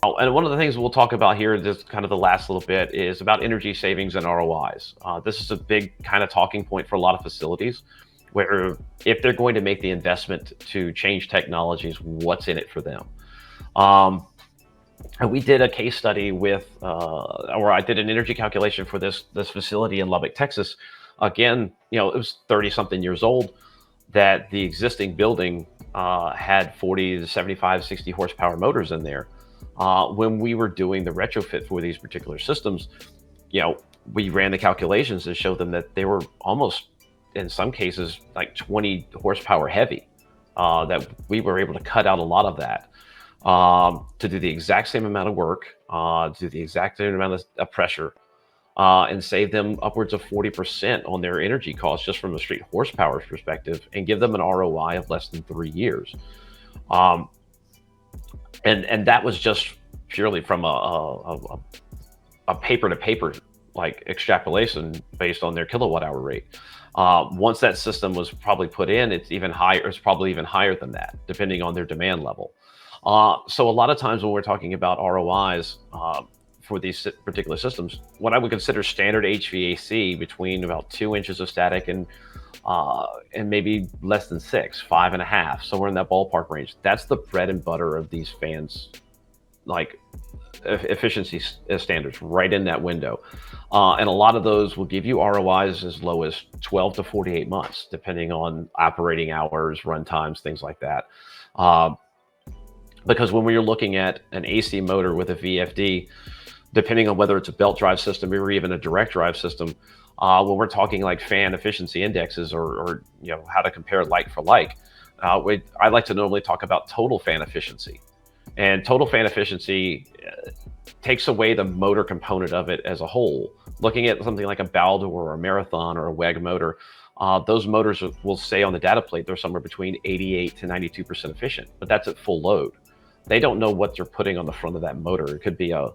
Oh, and one of the things we'll talk about here, this kind of the last little bit, is about energy savings and ROIs. This is a big kind of talking point for a lot of facilities, where if they're going to make the investment to change technologies, what's in it for them? Um, and we did a case study with, or I did an energy calculation for this facility in Lubbock, Texas. Again, it was 30 something years old. That the existing building had 40 to 75, 60 horsepower motors in there. When we were doing the retrofit for these particular systems, we ran the calculations to show them that they were almost, in some cases, like 20 horsepower heavy. That we were able to cut out a lot of that to do the exact same amount of work, to do the exact same amount of pressure, and save them upwards of 40% on their energy costs just from a straight horsepower perspective, and give them an ROI of less than 3 years. Um, and that was just purely from a paper to paper like extrapolation based on their kilowatt hour rate. Once that system was probably put in, it's even higher. It's probably even higher than that, depending on their demand level. So a lot of times when we're talking about ROIs for these particular systems, what I would consider standard HVAC between about 2 inches of static and maybe less than 6, 5.5, somewhere in that ballpark range. That's the bread and butter of these fans, like efficiency standards, right in that window. And a lot of those will give you ROIs as low as 12 to 48 months, depending on operating hours, run times, things like that. Because when we're looking at an AC motor with a VFD, depending on whether it's a belt drive system or even a direct drive system, when we're talking like fan efficiency indexes or how to compare like for like, I like to normally talk about total fan efficiency. And total fan efficiency takes away the motor component of it as a whole. Looking at something like a Baldor or a Marathon or a WEG motor, those motors will say on the data plate they're somewhere between 88 to 92% efficient, but that's at full load. They don't know what they're putting on the front of that motor. It could be a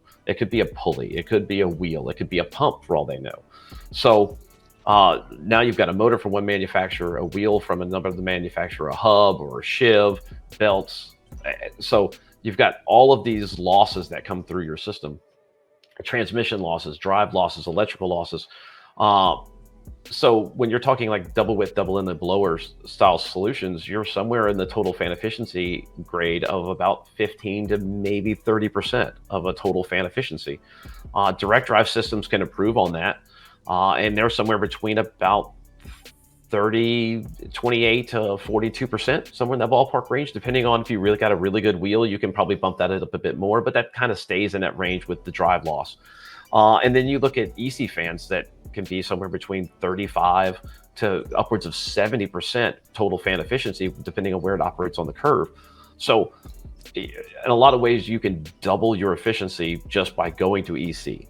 pulley, it could be a wheel, it could be a pump for all they know. So now you've got a motor from one manufacturer, a wheel from another manufacturer, a hub or a sheave, belts. So you've got all of these losses that come through your system: transmission losses, drive losses, electrical losses. So when you're talking like double width, double inlet blower style solutions, you're somewhere in the total fan efficiency grade of about 15 to maybe 30% of a total fan efficiency. Direct drive systems can improve on that. And they're somewhere between about 28 to 42%, somewhere in that ballpark range, depending on if you really got a really good wheel. You can probably bump that up a bit more, but that kind of stays in that range with the drive loss. And then you look at EC fans that can be somewhere between 35 to upwards of 70% total fan efficiency, depending on where it operates on the curve. So in a lot of ways, you can double your efficiency just by going to EC.